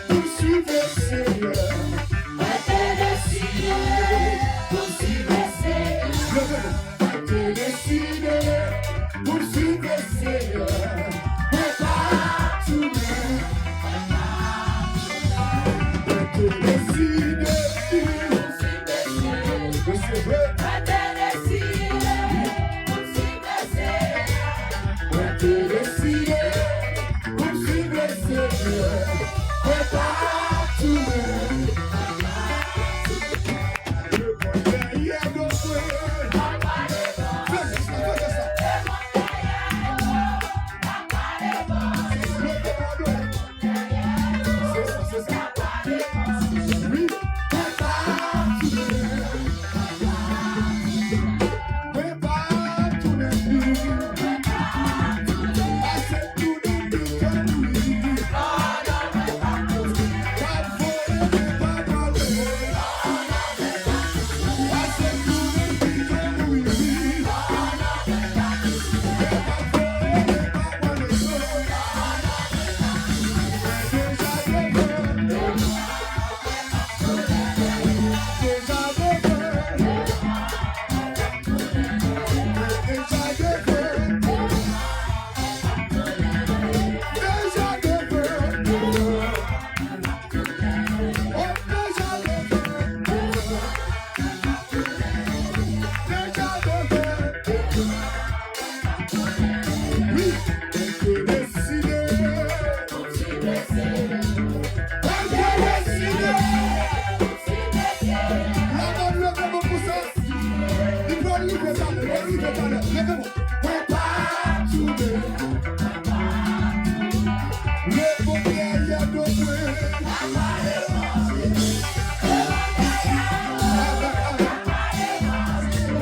poursuivre le Seigneur. Va te décider, poursuivre le Seigneur. Va te décider, poursuivre le Seigneur. Prépare tout le monde. Va te décider, Poursuivre le Seigneur. c'est vrai. Va te décider, poursuivre le Seigneur. Va te décider, poursuivre le Seigneur. Prépare tout le monde. Le bonheur y est notre frère. Fais ça. C'est ça. Oui, prépare tout le monde. Prépare tout le monde. Assez tout le monde que lui. Pas voler, pas parler. Assez tout le monde que lui. Pas voler, pas parler.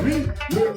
Oui, le